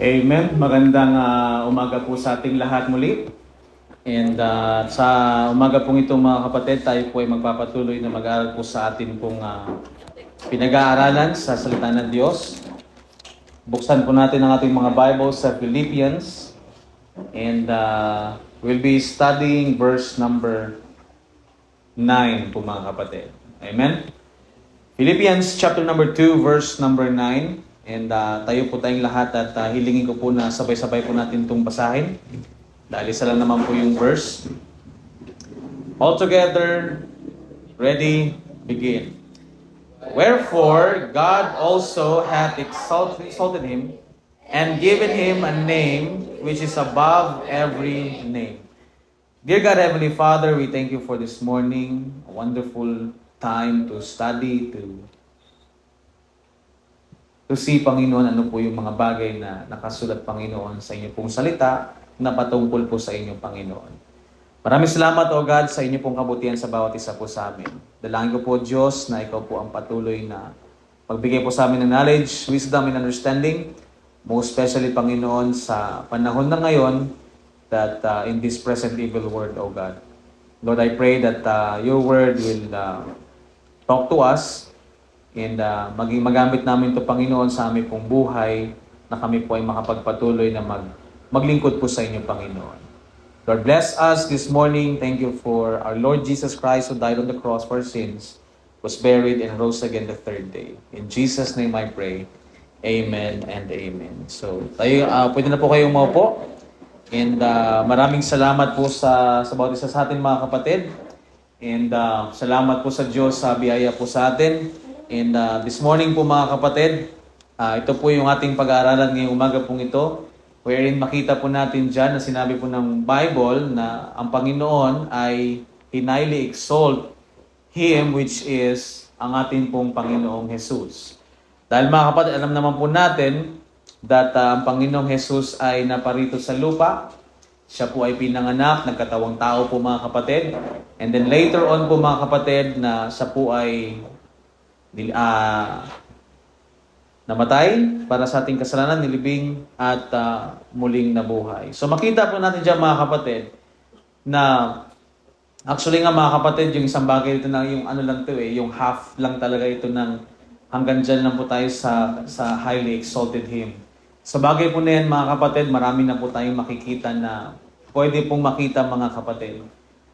Amen. Magandang umaga po sa ating lahat muli. And sa umaga pong ito mga kapatid, tayo po ay magpapatuloy na mag-aaral po sa atin pong pinag-aaralan sa salita ng Diyos. Buksan po natin ang ating mga Bible sa Philippians. And we'll be studying verse number 9 po mga kapatid. Amen. Philippians chapter number 2, verse number 9. And tayo po tayong lahat at hilingin ko po na sabay-sabay po natin itong basahin. Dahil isa lang naman po yung verse. All together, ready, begin. Wherefore, God also hath exalted him, and given him a name which is above every name. Dear God, Heavenly Father, we thank you for this morning, a wonderful time to study, to see, Panginoon, ano po yung mga bagay na nakasulat, Panginoon, sa inyo pong salita na patungkol po sa inyo, Panginoon. Maraming salamat, O God, sa inyo pong kabutihan sa bawat isa po sa amin. Dalangin ko po, Diyos, na ikaw po ang patuloy na magbigay po sa amin ng knowledge, wisdom, and understanding. Most especially, Panginoon, sa panahon na ngayon that in this present evil world, O God. Lord, I pray that your word will talk to us. And maging magamit namin ito, Panginoon, sa aming pong buhay na kami po ay makapagpatuloy na maglingkod po sa inyo, Panginoon. Lord, bless us this morning. Thank you for our Lord Jesus Christ who died on the cross for our sins, was buried, and rose again the third day. In Jesus' name I pray. Amen and amen. So, tayo, pwede na po kayong maupo. And maraming salamat po sa bawat isa sa atin, mga kapatid. And salamat po sa Diyos sa biyaya po sa atin. And this morning po mga kapatid, ito po yung ating pag-aaralan ngayong umaga pong ito, wherein makita po natin dyan na sinabi po ng Bible na ang Panginoon ay highly exalt Him, which is ang ating pong Panginoong Jesus. Dahil mga kapatid, alam naman po natin that ang Panginoong Jesus ay naparito sa lupa. Siya po ay pinanganak, nagkatawang tao po mga kapatid. And then later on po mga kapatid na siya po ay namatay para sa ating kasalanan, nilibing at muling nabuhay. So makita po natin dyan mga kapatid na actually nga mga kapatid, yung isang bagay ito na yung ano lang ito yung half lang talaga ito ng hanggang dyan lang po tayo sa highly exalted Him. Sa bagay po na yan mga kapatid, marami na po tayong makikita na pwede pong makita mga kapatid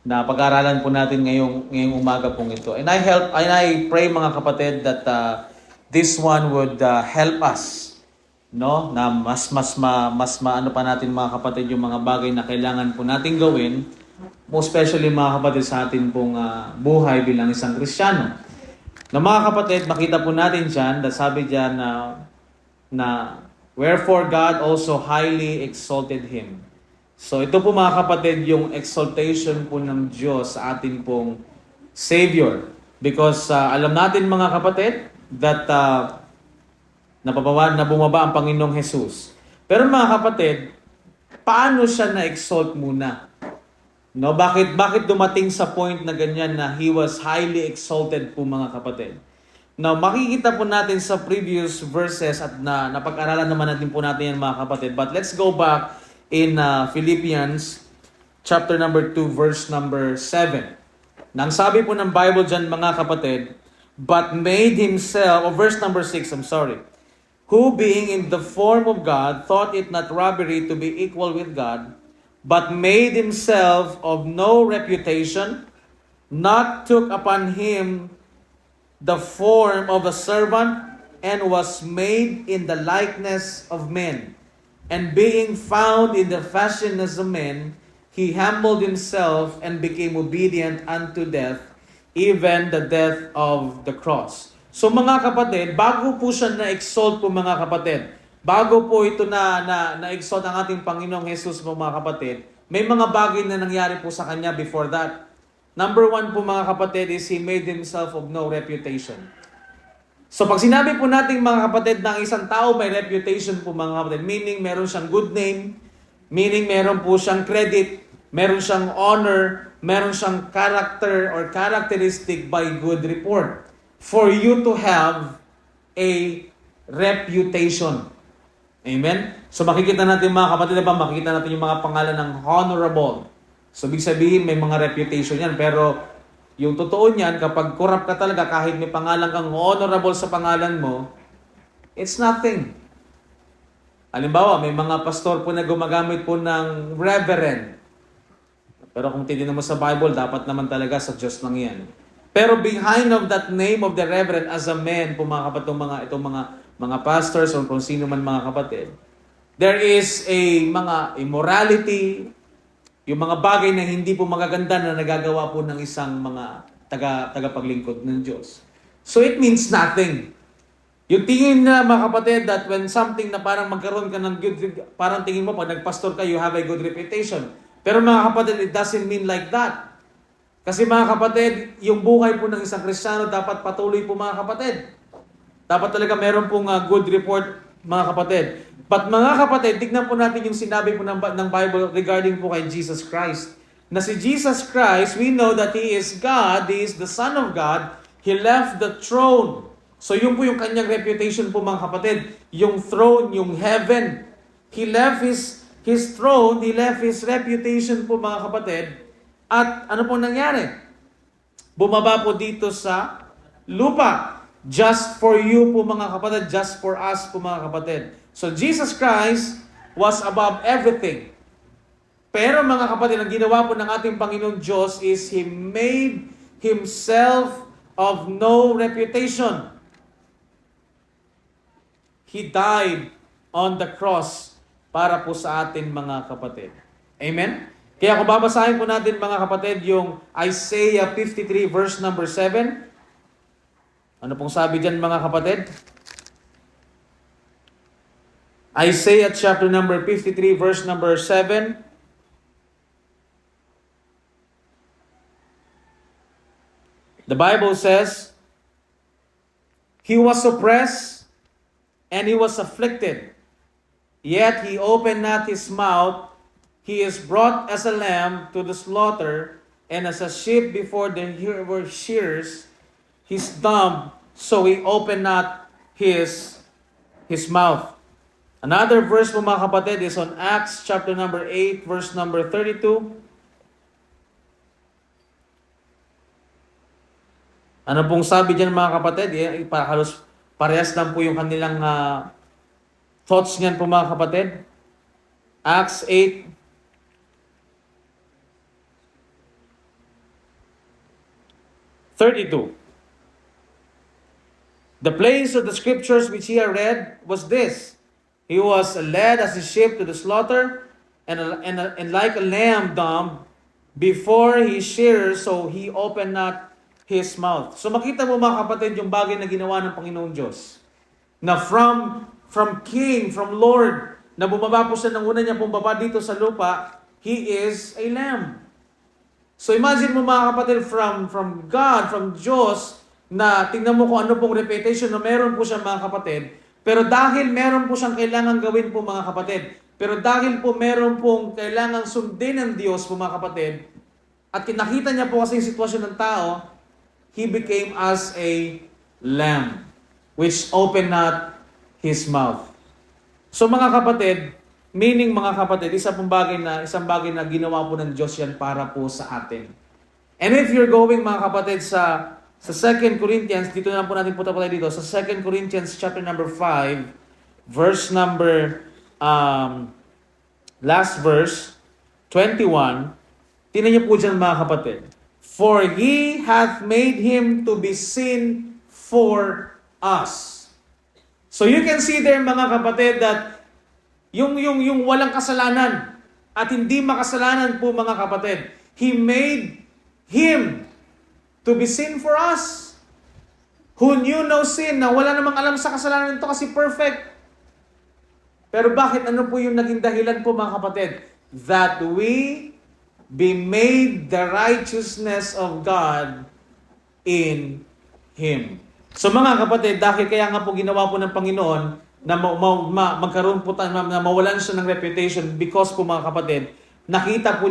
na pag-aralan po natin ngayong umaga pong ito. And I pray mga kapatid that this one would help us, no? Na mas maano pa natin mga kapatid yung mga bagay na kailangan po natin gawin, most especially mga kapatid sa atin pong buhay bilang isang Kristiyano. Na mga kapatid, makita po natin diyan, that sabi diyan na wherefore God also highly exalted him. So ito po mga kapatid yung exaltation po ng Diyos sa atin pong Savior. Because alam natin mga kapatid that na bumaba ang Panginoong Jesus. Pero mga kapatid, paano siya na-exalt muna? No, bakit dumating sa point na ganyan na He was highly exalted po mga kapatid? Now, makikita po natin sa previous verses at napag-aralan naman natin po natin yan mga kapatid. But let's go back in Philippians chapter number 2, verse number 7. Nang sabi po ng Bible dyan mga kapatid, but made himself, verse number 6, who being in the form of God, thought it not robbery to be equal with God, but made himself of no reputation, not took upon him the form of a servant, and was made in the likeness of men. And being found in the fashion as a man, he humbled himself and became obedient unto death, even the death of the cross. So mga kapatid, bago po siya na-exalt po mga kapatid, bago po ito na-exalt ang ating Panginoong Jesus po mga kapatid, may mga bagay na nangyari po sa kanya before that. Number 1 po mga kapatid is He made Himself of no reputation. So pag sinabi po natin mga kapatid na isang tao may reputation po mga kapatid, meaning meron siyang good name, meaning meron po siyang credit, meron siyang honor, meron siyang character or characteristic by good report. For you to have a reputation. Amen? So makikita natin mga kapatid, makikita natin yung mga pangalan ng honorable. So ibig sabihin may mga reputation yan. Pero yung totoo niyan, kapag corrupt ka talaga, kahit may pangalan kang honorable sa pangalan mo, it's nothing. Halimbawa, may mga pastor po na gumagamit po ng reverend. Pero kung titignan mo sa Bible, dapat naman talaga sa Diyos lang yan. Pero behind of that name of the reverend as a man, po mga kapatid, itong mga pastors o kung sino man mga kapatid, there is a mga immorality, yung mga bagay na hindi po magaganda na nagagawa po ng isang mga tagapaglingkod ng Diyos. So it means nothing. Yung tingin na mga kapatid that when something na parang magkaroon ka ng good, parang tingin mo pag nagpastor ka, you have a good reputation. Pero mga kapatid, it doesn't mean like that. Kasi mga kapatid, yung buhay po ng isang Kristiyano dapat patuloy po mga kapatid. Dapat talaga meron pong good report mga kapatid. But mga kapatid, tignan po natin yung sinabi po ng Bible regarding po kay Jesus Christ. Na si Jesus Christ, we know that He is God, He is the Son of God. He left the throne. So yun po yung kanyang reputation po mga kapatid. Yung throne, yung heaven. He left His throne, He left His reputation po mga kapatid. At ano po nangyari? Bumaba po dito sa lupa. Just for you po mga kapatid, just for us po mga kapatid. So Jesus Christ was above everything. Pero mga kapatid, ang ginawa po ng ating Panginoon Diyos is He made Himself of no reputation. He died on the cross para po sa atin mga kapatid. Amen? Kaya kung babasahin po natin mga kapatid yung Isaiah 53 verse number 7. Ano pong sabi dyan mga kapatid? Isaiah chapter number 53 verse number 7. The Bible says, He was oppressed and He was afflicted, yet He opened not His mouth. He is brought as a lamb to the slaughter, and as a sheep before the shearers, He's dumb, so He opened not His mouth. Another verse po mga kapatid is on Acts chapter number 8, verse number 32. Ano pong sabi dyan mga kapatid? Halos parehas lang po yung kanilang thoughts niyan po mga kapatid. Acts 8, The place of the scriptures which he had read was this. He was led as a sheep to the slaughter, and like a lamb dumb before his shearers, so he opened not his mouth. So makita mo mga kapatid yung bagay na ginawa ng Panginoong Diyos. Na from King, from Lord, na bumaba po siya ng una niya bumaba dito sa lupa, He is a lamb. So imagine mo mga kapatid, from God, from Diyos, na tingnan mo kung ano pong reputation na meron po siya mga kapatid, pero dahil meron po siyang kailangan gawin po mga kapatid, pero dahil po meron pong kailangan sundin ng Diyos po mga kapatid, at kinakita niya po kasi yung sitwasyon ng tao, He became as a lamb, which opened not His mouth. So mga kapatid, meaning mga kapatid, isang bagay na ginawa po ng Diyos yan para po sa atin. And if you're going mga kapatid sa 2 Corinthians, dito na po natin punta tayo dito, sa 2 Corinthians chapter number 5, verse number, last verse, 21, tingnan niyo po dyan mga kapatid. For He hath made Him to be sin for us. So you can see there mga kapatid that yung walang kasalanan at hindi makasalanan po mga kapatid, He made Him to be sin for us. Who knew no sin, na wala namang alam sa kasalanan nito kasi perfect. Pero bakit ano po yung naging dahilan po mga kapatid? That we be made the righteousness of God in Him. So mga kapatid, dahil kaya nga po ginawa po ng Panginoon na magkaroon po tayo, na mawalan siya ng reputation because po mga kapatid, nakita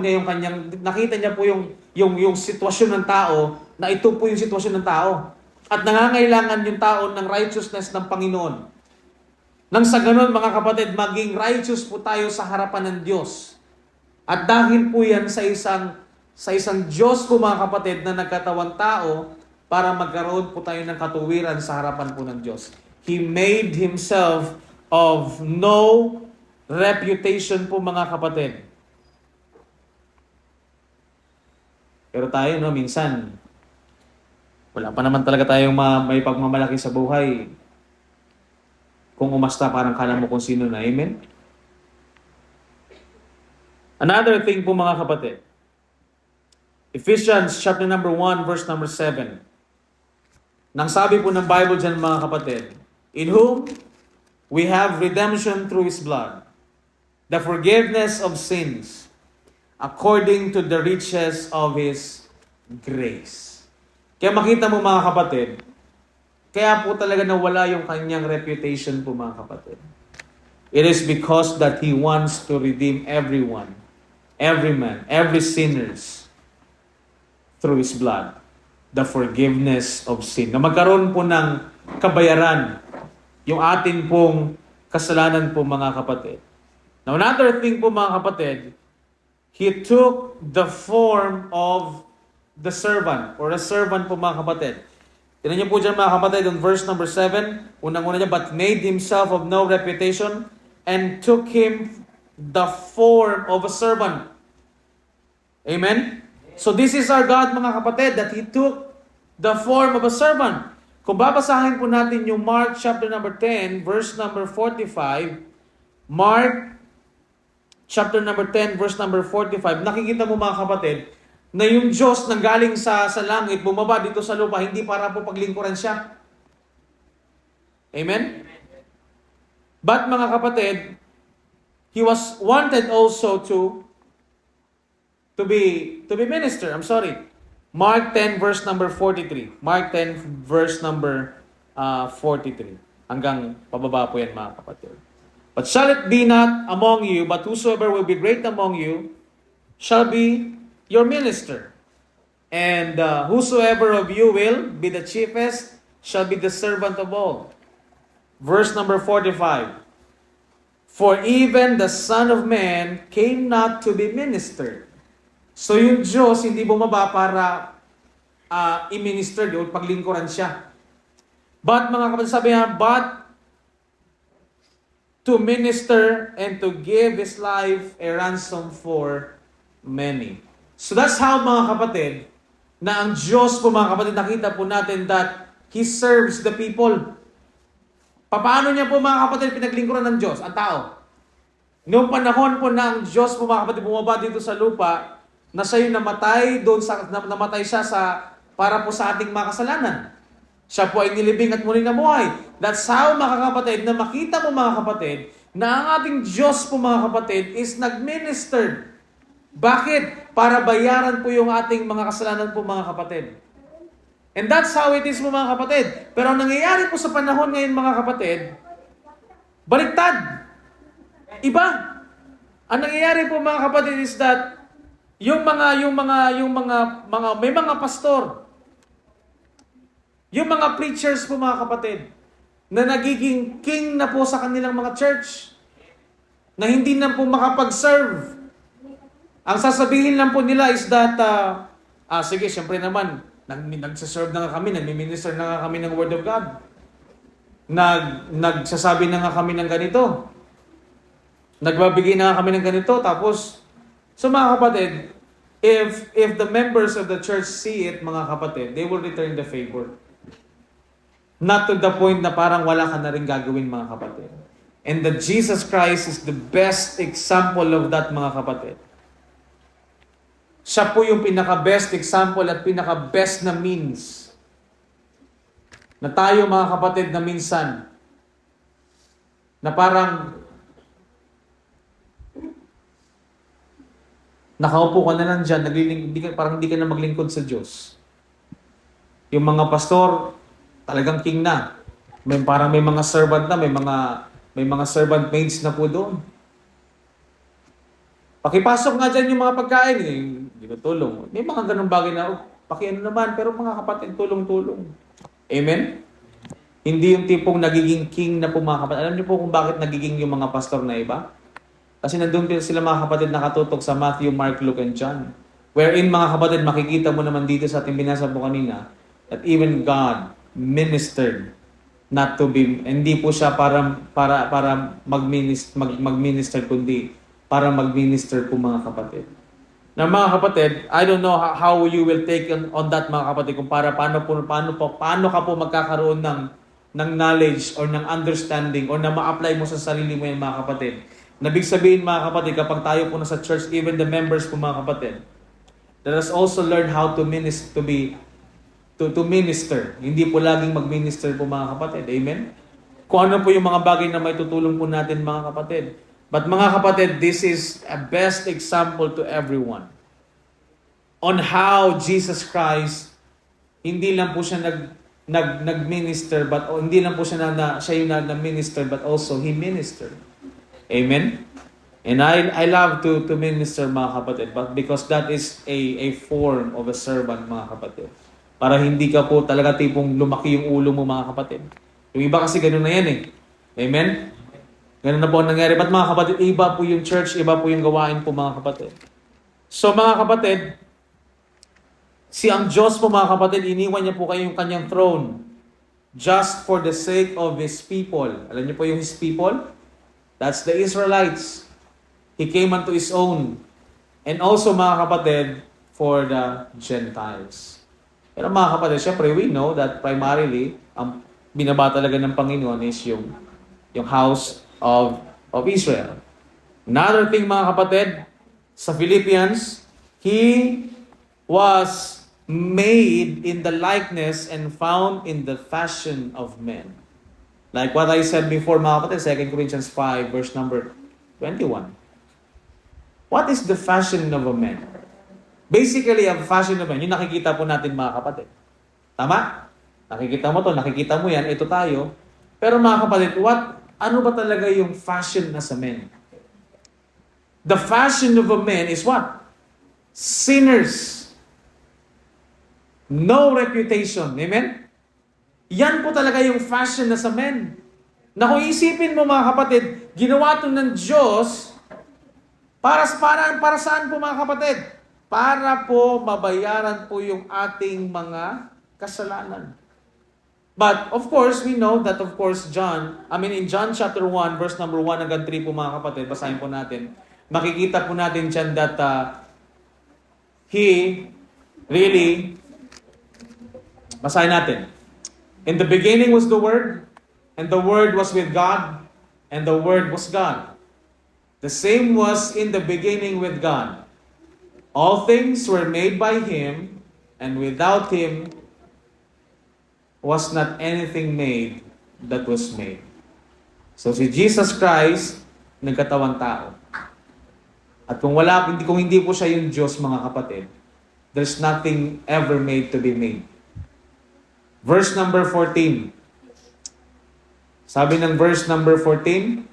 niya po yung sitwasyon ng tao, na ito po yung sitwasyon ng tao. At nangangailangan yung tao ng righteousness ng Panginoon. Nang sa ganun, mga kapatid, maging righteous po tayo sa harapan ng Diyos. At dahil po yan sa isang Diyos po, mga kapatid, na nagkatawang tao para magkaroon po tayo ng katuwiran sa harapan po ng Diyos. He made Himself of no reputation po, mga kapatid. Pero tayo, no, minsan, wala pa naman talaga tayong may pagmamalaki sa buhay. Kung umasta, parang kala mo kung sino na. Amen? Another thing po, mga kapatid. Ephesians chapter number 1, verse number 7. Nang sabi po ng Bible dyan, mga kapatid, in whom we have redemption through His blood, the forgiveness of sins, according to the riches of His grace. Kaya makita mo, mga kapatid, kaya po talaga nawala yung kanyang reputation po, mga kapatid. It is because that He wants to redeem everyone, every man, every sinners through His blood, the forgiveness of sin. Na magkaroon po ng kabayaran yung atin pong kasalanan po, mga kapatid. Now, another thing po, mga kapatid, He took the form of the servant, or a servant po, mga kapatid. Tignan niyo po dyan, mga kapatid, on verse number 7, unang-una niya, but made Himself of no reputation, and took Him the form of a servant. Amen? So this is our God, mga kapatid, that He took the form of a servant. Kung babasahin po natin yung Mark chapter number 10, verse number 45, Mark chapter number 10, verse number 45, nakikita mo, mga kapatid, na yung Diyos nang galing sa langit, bumaba dito sa lupa, hindi para po paglingkuran siya. Amen? But, mga kapatid, He was wanted also to be minister. I'm sorry. Mark 10, verse number 43. Mark 10, verse number 43. Hanggang pababa po yan, mga kapatid. But shall it be not among you, but whosoever will be great among you, shall be your minister. And whosoever of you will be the chiefest, shall be the servant of all. Verse number 45. For even the Son of Man came not to be ministered. So yung Diyos hindi bumaba para i-minister o paglingkuran siya. But, mga kapatid, sabi niya, but to minister and to give His life a ransom for many. So that's how, mga kapatid, na ang Diyos po, mga kapatid, nakita po natin that He serves the people. Paano niya po, mga kapatid, pinaglingkuran ng Diyos, ang tao? Noong panahon po na ang Diyos po, mga kapatid, bumaba dito sa lupa, na siya'y namatay, namatay siya para po sa ating mga kasalanan. Siya po ay nilibing at muling namuhay. That's how, mga kapatid, na makita mo, mga kapatid, na ang ating Diyos po, mga kapatid, is nag-ministered. Bakit? Para bayaran po yung ating mga kasalanan po, mga kapatid. And that's how it is po, mga kapatid. Pero ang nangyayari po sa panahon ngayon, mga kapatid, baliktad. Iba. Ang nangyayari po, mga kapatid, is that may mga pastor, yung mga preachers po, mga kapatid, na nagiging king na po sa kanilang mga church, na hindi na po makapag-serve. Ang sasabihin lang po nila is that, sige, syempre naman, nagsaserve na nga kami, nagmi-minister na nga kami ng Word of God. Nagsasabi na nga kami ng ganito. Nagbabigay na nga kami ng ganito. Tapos, so mga kapatid, if the members of the church see it, mga kapatid, they will return the favor. Not to the point na parang wala ka na rin gagawin, mga kapatid. And that Jesus Christ is the best example of that, mga kapatid. Siya po yung pinaka-best example at pinaka-best na means na tayo, mga kapatid, na minsan na parang nakaupo ka na lang dyan, parang hindi ka na maglingkod sa Diyos. Yung mga pastor, talagang king na. Parang may mga servant na, may mga servant maids na po doon. Pakipasok nga dyan yung mga pagkain, hindi ko tulong. May mga ganung bagay na, pakiano naman, pero mga kapatid, tulong-tulong. Amen? Hindi yung tipong nagiging king na po mga kapatid. Alam niyo po kung bakit nagiging yung mga pastor na iba? Kasi nandun din sila mga kapatid nakatutok sa Matthew, Mark, Luke, and John. Wherein mga kapatid, makikita mo naman dito sa ating binasa po kanina that even God ministered not to be, hindi po siya para mag-minister, kundi para mag-minister po mga kapatid. Na mga kapatid, I don't know how you will take on that mga kapatid kung paano ka po magkakaroon ng knowledge or ng understanding or na ma-apply mo sa sarili mo yan mga kapatid. Nabig sabihin mga kapatid, kapag tayo po nasa church, even the members po mga kapatid, let us also learn how to minister. Hindi po laging mag-minister po mga kapatid. Amen? Kung ano po yung mga bagay na may tutulong po natin mga kapatid. But mga kapatid, this is a best example to everyone on how Jesus Christ, hindi lang po siya nag-minister, but hindi lang po siya siya yung na-minister, but also He ministered. Amen? And I love to minister mga kapatid, but because that is a form of a servant mga kapatid. Para hindi ka po talaga tipong lumaki yung ulo mo mga kapatid. Yung iba kasi ganun na yan eh. Amen? Ganun na po ang nangyari. But mga kapatid, iba po yung church, iba po yung gawain po mga kapatid. So mga kapatid, ang Diyos po mga kapatid, iniwan niya po kayo yung kanyang throne just for the sake of His people. Alam niyo po yung His people? That's the Israelites. He came unto His own. And also mga kapatid, for the Gentiles. Pero mga kapatid, syempre we know that primarily, ang binaba talaga ng Panginoon is yung house of Israel. Another thing mga kapatid, sa Philippians, He was made in the likeness and found in the fashion of men. Like what I said before mga kapatid, 2 Corinthians 5 verse number 21. What is the fashion of a man? Basically, ang fashion of man, yung nakikita po natin mga kapatid. Tama? Nakikita mo to, nakikita mo yan, ito tayo. Pero mga kapatid, ano ba talaga yung fashion as a man? The fashion of a man is what? Sinners. No reputation. Amen? Yan po talaga yung fashion as a man. Na kung isipin mo mga kapatid, ginawa ito ng Diyos para saan po mga kapatid? Para po mabayaran po yung ating mga kasalanan. But of course, we know that of course in John chapter 1, verse number 1 hanggang 3 po mga kapatid, basahin po natin. Makikita po natin dyan that He really, basahin natin. In the beginning was the Word, and the Word was with God, and the Word was God. The same was in the beginning with God. All things were made by Him, and without Him was not anything made that was made. So si Jesus Christ, nagkatawang tao. At kung hindi po siya yung Diyos mga kapatid, there's nothing ever made to be made. Verse number 14. Sabi ng verse number 14,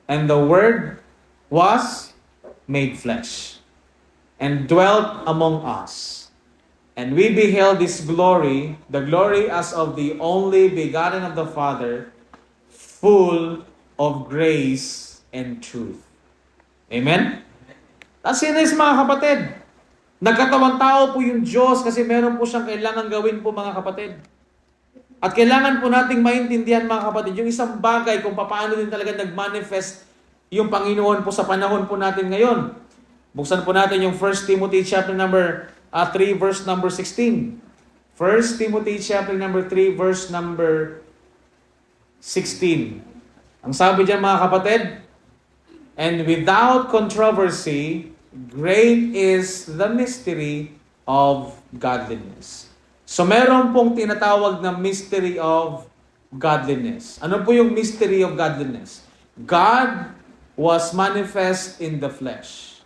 and the Word was made flesh, and dwelt among us. And we beheld His glory, the glory as of the only begotten of the Father, full of grace and truth. Amen? As in this, mga kapatid, nagkatawang tao po yung Diyos kasi meron po siyang kailangan gawin po mga kapatid. At kailangan po nating maintindihan mga kapatid, yung isang bagay kung paano din talaga nag-manifest yung Panginoon po sa panahon po natin ngayon. Buksan po natin yung 1 Timothy chapter number 3 verse number 16. 1 Timothy chapter number 3 verse number 16. Ang sabi diyan mga kapatid, and without controversy, great is the mystery of godliness. So meron pong tinatawag na mystery of godliness. Ano po yung mystery of godliness? God was manifest in the flesh.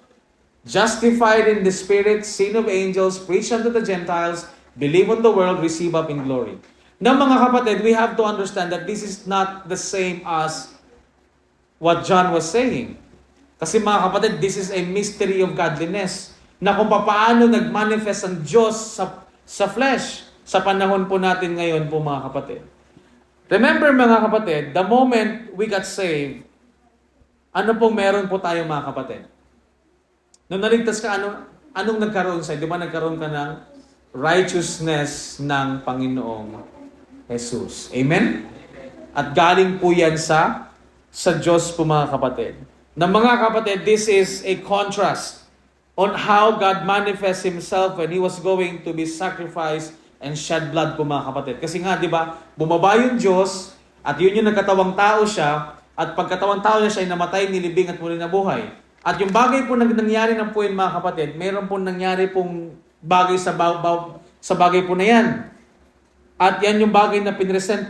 Justified in the Spirit, seen of angels, preached unto the Gentiles, believe on the world, receive up in glory. Now mga kapatid, we have to understand that this is not the same as what John was saying. Kasi mga kapatid, this is a mystery of godliness. Na kung paano nag-manifest ang Diyos sa flesh, sa panahon po natin ngayon po mga kapatid. Remember mga kapatid, the moment we got saved, ano pong meron po tayo mga kapatid? Nung naligtas ka, anong nagkaroon sa'yo? Di ba nagkaroon ka ng righteousness ng Panginoong Jesus? Amen? At galing po yan sa Diyos po mga kapatid. Na mga kapatid, this is a contrast on how God manifests Himself when He was going to be sacrificed and shed blood po mga kapatid. Kasi nga, di ba, bumaba yung Diyos at yun yung nagkatawang tao siya at pagkatawang tao niya siya ay namatay, nilibing at muli nabuhay. At yung bagay po na nangyari ng po yun mga kapatid, meron po nangyari pong bagay sa bagay po na yan. At yan yung bagay na pinresent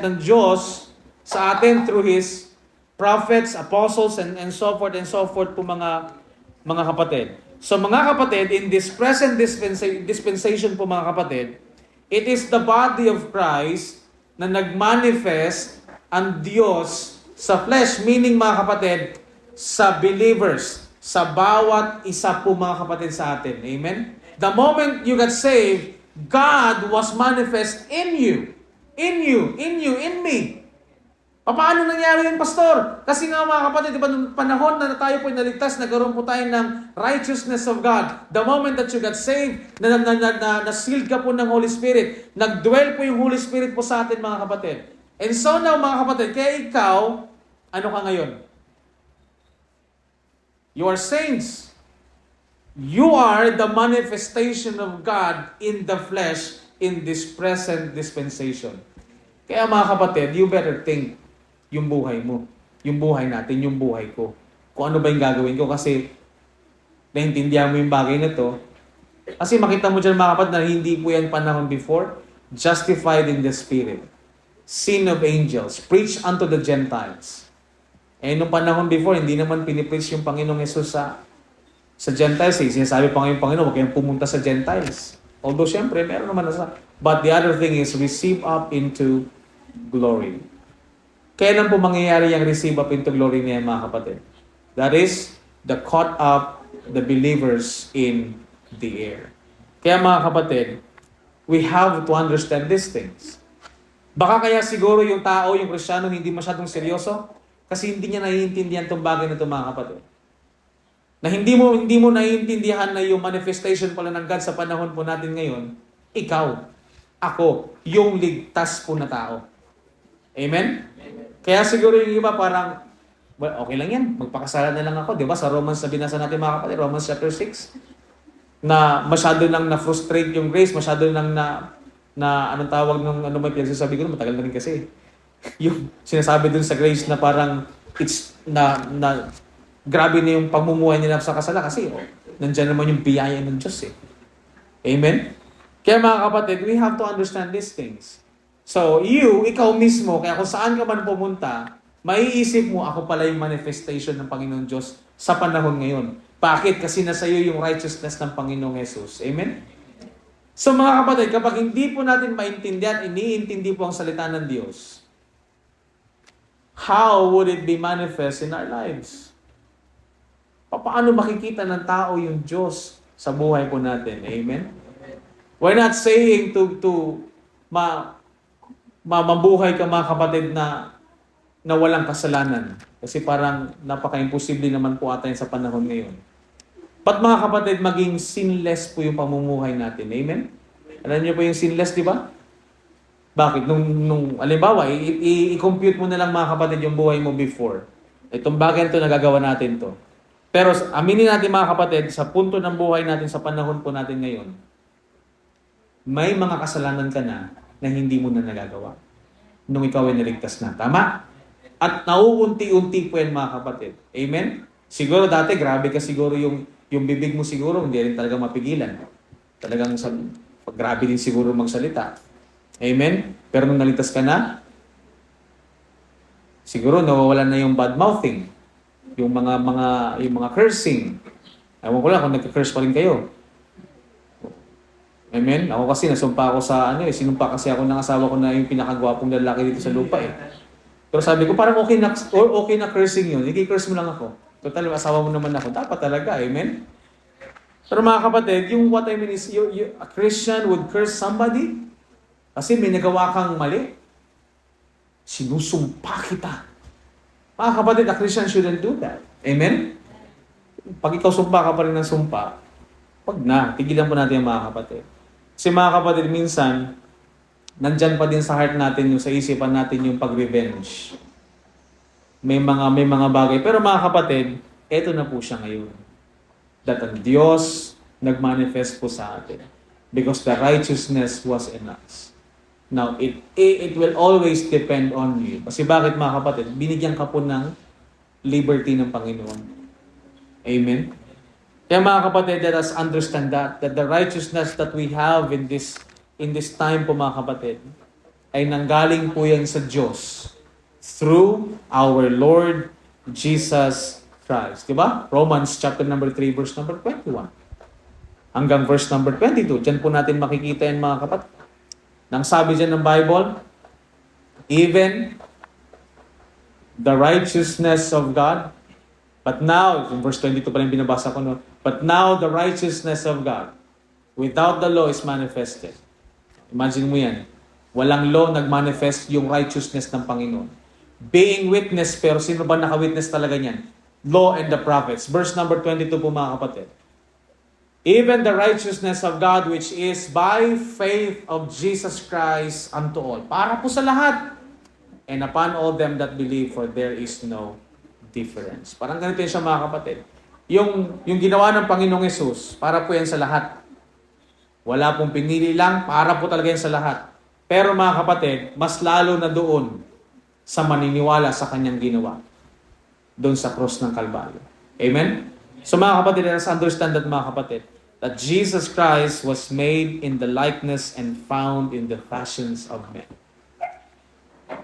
ng Diyos sa atin through His prophets, apostles, and so forth po mga kapatid. So mga kapatid, in this present dispensation po mga kapatid, it is the body of Christ na nagmanifest ang Diyos sa flesh, meaning mga kapatid, sa believers, sa bawat isa po mga kapatid sa atin. Amen? The moment you got saved, God was manifest in you. In me. Paano nangyari yun, Pastor? Kasi nga mga kapatid, di ba nung panahon na tayo po naligtas, nagkaroon po tayo ng righteousness of God. The moment that you got saved, na-sealed ka po ng Holy Spirit, nag-dwell po yung Holy Spirit po sa atin mga kapatid. And so now mga kapatid, kaya ikaw, ano ka ngayon? You are saints. You are the manifestation of God in the flesh in this present dispensation. Kaya mga kapatid, you better think yung buhay mo, yung buhay natin, yung buhay ko. Kung ano ba yung gagawin ko kasi naintindihan mo yung bagay na to. Kasi makita mo dyan mga kapatid na hindi po yan panahon before. Justified in the Spirit. Sin of angels. Preach unto the Gentiles. Eh nung panahon before, hindi naman pinipreach yung Panginoong Jesus sa Gentiles. Eh. Sinasabi pa ngayon Panginoon, huwag kayong pumunta sa Gentiles. Although syempre, meron naman na sa... But the other thing is, receive up into glory. Kailan po mangyayari yung receive up into glory niya mga kapatid? That is, the caught up, the believers in the air. Kaya mga kapatid, we have to understand these things. Baka kaya siguro yung tao, yung Kristiyano, hindi masyadong seryoso kasi hindi niya naiintindihan itong bagay na ito mga kapatid. Na hindi mo naiintindihan na yung manifestation pala ng God sa panahon po natin ngayon, ikaw, ako, yung ligtas po na tao. Amen? Kaya siguro yung iba parang, well, okay lang yan, magpakasala na lang ako. Di ba sa Romans na binasa natin mga kapatid, Romans chapter 6, na masyado nang na-frustrate yung grace, masyado nang anong tawag nung may pinagsasabi ko, matagal na rin kasi. Yung sinasabi dun sa grace na parang, grabe na yung pagmumuhay nila sa kasala kasi nandyan naman yung biyaya ng Diyos eh. Amen? Kaya mga kapatid, we have to understand these things. So, ikaw mismo, kaya kung saan ka man pumunta, maiisip mo, ako pala yung manifestation ng Panginoon Diyos sa panahon ngayon. Bakit? Kasi nasa iyo yung righteousness ng Panginoong Jesus. Amen? So mga kapatid, kapag hindi po natin maintindihan, iniintindi po ang salita ng Diyos, how would it be manifest in our lives? Paano makikita ng tao yung Diyos sa buhay po natin? Amen? We're not saying mabuhay ka mga kapatid na walang kasalanan. Kasi parang napaka-imposible naman po ata sa panahon ngayon. But mga kapatid, maging sinless po yung pamumuhay natin. Amen? Alam niyo po yung sinless, di ba? Bakit? Nung alimbawa, i-compute mo na lang mga kapatid yung buhay mo before. Itong bagay ito, nagagawa natin to. Pero aminin natin mga kapatid, sa punto ng buhay natin, sa panahon po natin ngayon, may mga kasalanan ka na hindi mo na nagagawa nung ikaw ay naligtas na. Tama? At nauunti-unti po yan mga kapatid. Amen? Siguro dati, grabe ka siguro yung bibig mo siguro, hindi rin talaga mapigilan. Talagang grabe din siguro magsalita. Amen? Pero nung naligtas ka na, siguro nawawalan na yung bad mouthing. Yung mga cursing. Ewan ko lang kung nagka-curse pa rin kayo. Amen? Ako kasi nasumpa ako sinumpa kasi ako ng asawa ko na yung pinakagwapong lalaki dito sa lupa eh. Pero sabi ko parang okay na cursing yun. I-curse mo lang ako. Total, asawa mo naman ako. Dapat talaga, amen? Pero mga kapatid, yung what I mean is, a Christian would curse somebody? Kasi may nagawa kang mali, sinusumpa kita. Mga kapatid, a Christian shouldn't do that. Amen? Pag ikaw sumpa ka pa rin ng sumpa, wag na, tigilan po natin yung mga kapatid. Kasi mga kapatid, minsan, nandyan pa din sa heart natin, yung sa isipan natin yung pag-revenge. May mga bagay. Pero mga kapatid, eto na po siya ngayon. That ang Diyos nag-manifest po sa atin. Because the righteousness was in us. Now, it will always depend on you. Kasi bakit mga kapatid? Binigyan ka po ng liberty ng Panginoon. Amen? Kaya mga kapatid, let us understand that the righteousness that we have in this time po mga kapatid, ay nanggaling po yan sa Diyos through our Lord Jesus Christ. Diba? Romans chapter number 3, verse number 21. Hanggang verse number 22. Diyan po natin makikita yan mga kapatid. Nang sabi dyan ng Bible, even the righteousness of God, but now, in verse 22 pa rin binabasa ko, no? But now the righteousness of God without the law is manifested. Imagine mo yan. Walang law, nag-manifest yung righteousness ng Panginoon. Being witness, pero sino ba naka-witness talaga niyan? Law and the prophets. Verse number 22 po mga kapatid. Even the righteousness of God which is by faith of Jesus Christ unto all. Para po sa lahat. And upon all them that believe, for there is no difference. Parang ganito yun siya mga kapatid. Yung ginawa ng Panginoong Yesus, para po yan sa lahat. Wala pong pinili lang, para po talaga yan sa lahat. Pero mga kapatid, mas lalo na doon sa maniniwala sa kanyang ginawa. Doon sa cross ng Kalbaryo. Amen? So mga kapatid, let us understand that mga kapatid, that Jesus Christ was made in the likeness and found in the fashions of men.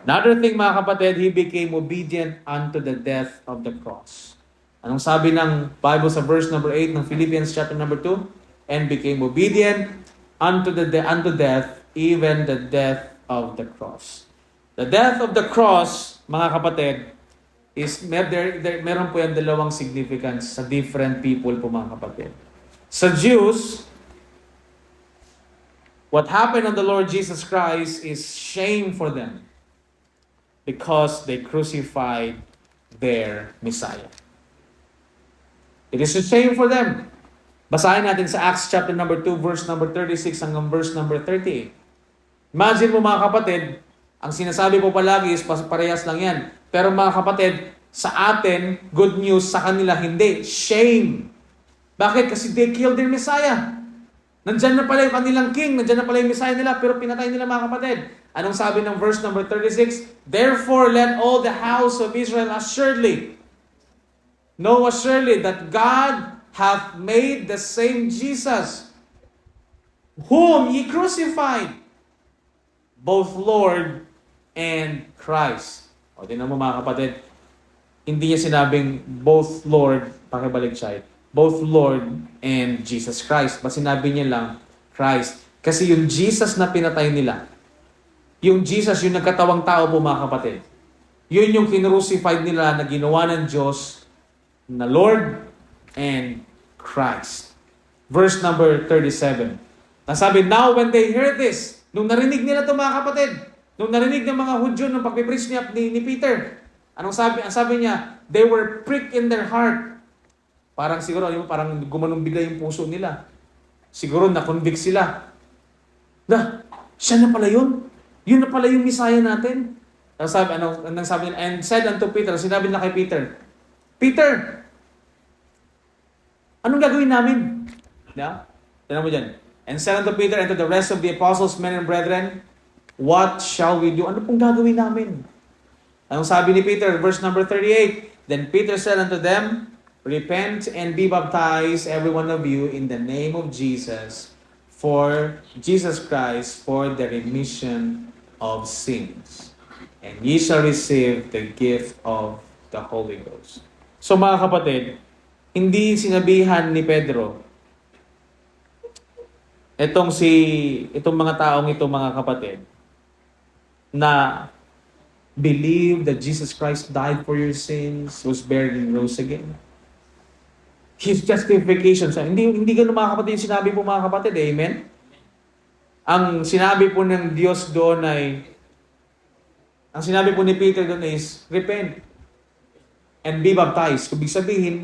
Another thing mga kapatid, He became obedient unto the death of the cross. Anong sabi ng Bible sa verse number 8 ng Philippians chapter number 2? And became obedient unto death, even the death of the cross. The death of the cross, mga kapatid, is meron po yan dalawang significance sa different people po mga kapatid. Sa Jews, what happened on the Lord Jesus Christ is shame for them because they crucified their Messiah. It is a shame for them. Basahin natin sa Acts chapter number 2, verse number 36 hanggang verse number 38. Imagine mo mga kapatid, ang sinasabi po palagi is parehas lang yan. Pero mga kapatid, sa atin, good news, sa kanila hindi. Shame. Bakit? Kasi they killed their Messiah. Nandyan na pala yung kanilang king, nandyan na pala yung Messiah nila, pero pinatay nila mga kapatid. Anong sabi ng verse number 36? Therefore, let all the house of Israel assuredly know assuredly that God hath made the same Jesus, whom ye crucified, both Lord and Christ. O, tingnan mo mga kapatid, hindi niya sinabing both Lord, pakibalik siya, both Lord and Jesus Christ. But sinabi niya lang, Christ. Kasi yung Jesus na pinatay nila, yung Jesus, yung nagkatawang tao po mga kapatid, yun yung kinrucified nila na ginawa ng Diyos na Lord and Christ. Verse number 37. Nasabi, now when they heard this, nung narinig nila ito mga kapatid, nung narinig ng mga Hudyo nung pagpipreach ni Peter, anong sabi? Ang sabi niya, they were pricked in their heart. Parang siguro, parang gumanong bigla yung puso nila. Siguro na-convict sila. Siya na pala yun. Yun na pala yung Messiah natin. Anong sabi niya? And said unto Peter, sinabi na kay Peter, Peter, anong gagawin namin? Tignan mo dyan. And said unto Peter and to the rest of the apostles, men and brethren, what shall we do? Ano pong gagawin namin? Anong sabi ni Peter? Verse number 38. Then Peter said unto them, repent and be baptized, every one of you, in the name of Jesus, for Jesus Christ, for the remission of sins. And ye shall receive the gift of the Holy Ghost. So mga kapatid, hindi sinabihan ni Pedro, itong mga taong ito mga kapatid, na believe that Jesus Christ died for your sins, was buried and rose again. His justification. Hindi ganun mga kapatid yung sinabi po mga kapatid. Amen? Ang sinabi po ng Diyos doon ay, ang sinabi po ni Peter doon is, repent and be baptized. Ibig sabihin,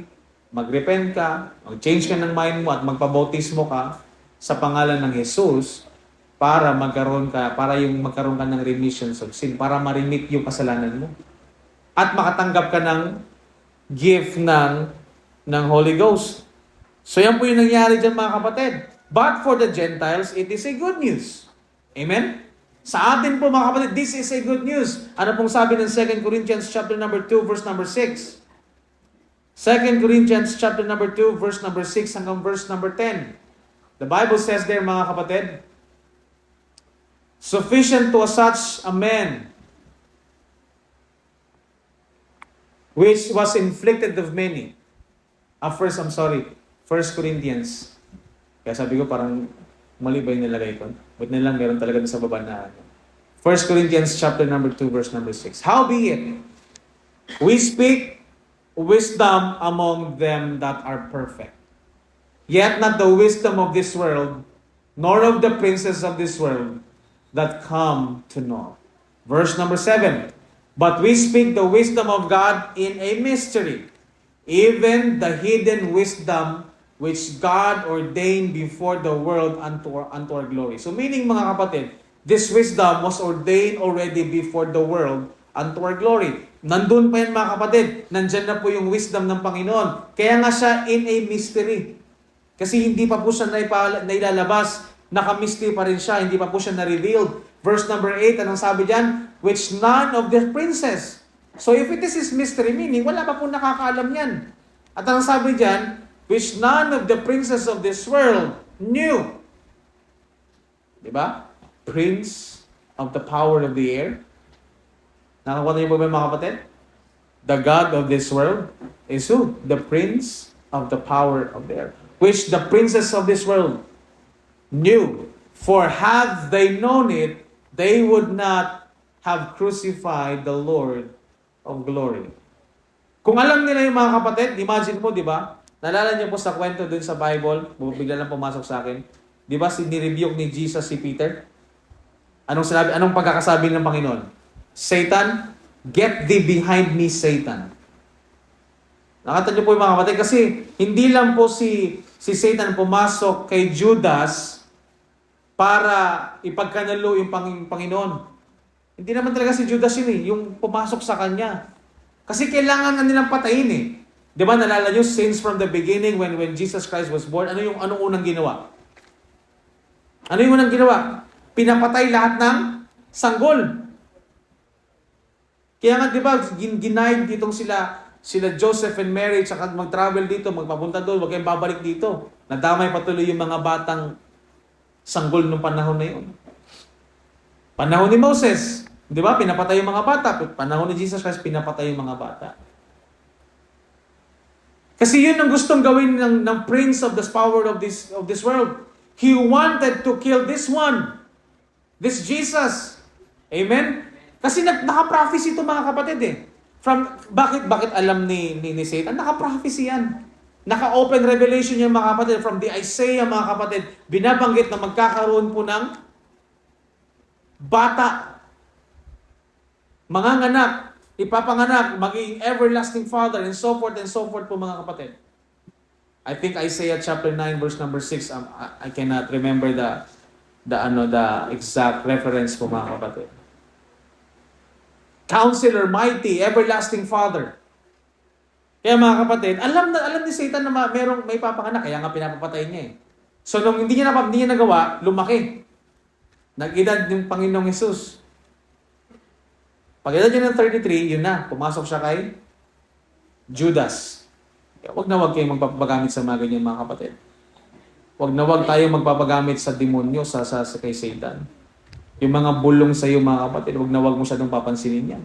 mag-repent ka, mag-change ka ng mind mo at magpabautismo ka sa pangalan ng Jesus para magkaroon ka ng remissions of sin, para ma-remit yung kasalanan mo. At makatanggap ka ng gift ng Holy Ghost. So yan po yung nangyari dyan mga kapatid. But for the Gentiles, it is a good news. Amen? Sa atin po mga kapatid, this is a good news. Ano pong sabi ng 2 Corinthians chapter number 2, verse number 6? 2 Corinthians chapter number 2, verse number 6 hanggang verse number 10. The Bible says there mga kapatid, sufficient to such a man which was inflicted of many. First Corinthians. Kaya sabi ko parang mali ba yung nilagay ko? But nilang meron talaga sa baba na 1 Corinthians chapter number 2, verse number 6. Howbeit, we speak wisdom among them that are perfect. Yet not the wisdom of this world, nor of the princes of this world that come to know. Verse number 7. But we speak the wisdom of God in a mystery, even the hidden wisdom which God ordained before the world unto our glory. So meaning mga kapatid, this wisdom was ordained already before the world unto our glory. Nandun pa yan mga kapatid. Nandyan na po yung wisdom ng Panginoon. Kaya nga siya in a mystery. Kasi hindi pa po siya nailalabas. Naka-mystery pa rin siya. Hindi pa po siya na-revealed. Verse number 8, anong sabi dyan? Which none of the princes. So if it is his mystery, meaning wala pa po nakakaalam yan. At anong sabi dyan? Which none of the princes of this world knew. Diba? Prince of the power of the air. Nakakuha niyo po ba mga kapatid? The God of this world is who? The prince of the power of the air. Which the princes of this world knew. For had they known it, they would not have crucified the Lord of glory. Kung alam nila yung mga kapatid, imagine mo, di ba? Nalala niyo po sa kwento dun sa Bible, bigla lang pumasok sa akin. Di ba, nirebuke ni Jesus si Peter? Anong pagkakasabi ng Panginoon? Satan, get thee behind me, Satan. Nakita niyo po yung mga kapatid, kasi hindi lang po si Satan pumasok kay Judas para ipagkanalo yung Panginoon. Hindi naman talaga si Judas yun yung pumasok sa kanya. Kasi kailangan nga nilang patayin Di ba nalala niyo, since from the beginning when Jesus Christ was born, anong unang ginawa? Ano yung unang ginawa? Pinapatay lahat ng sanggol. Kaya nga, di ba, ginaid ditong sila Joseph and Mary, tsaka mag-travel dito, magpapunta doon, huwag kayong babalik dito. Nadamay patuloy yung mga batang sanggol nung panahon na yun. Panahon ni Moses, di ba, pinapatay yung mga bata. Panahon ni Jesus Christ, pinapatay yung mga bata. Kasi yun ang gustong gawin ng prince of the power of this world. He wanted to kill this one. This Jesus. Amen? Kasi naka-prophecy ito mga kapatid Bakit alam ni Satan? Naka-prophecy yan. Naka-open revelation yan mga kapatid. From the Isaiah mga kapatid, binabanggit na magkakaroon po ng bata. Manganganak, ipapanganak, maging everlasting father, and so forth po mga kapatid. I think Isaiah chapter 9 verse number 6, I cannot remember the exact reference po mga kapatid. Counselor, mighty, everlasting Father. Kaya mga kapatid, alam ni Satan na may papanganak, kaya nga pinapapatay niya So nung hindi niya nagawa, lumaki. Nag-edad ng Panginoong Jesus. Pag-edad niya ng 33, yun na, pumasok siya kay Judas. Kaya wag kayong magpapagamit sa mga ganyan mga kapatid. Wag tayong magpapagamit sa demonyo sa kay Satan. Yung mga bulong sa iyo mga kapatid, wag mo siya papansinin yan.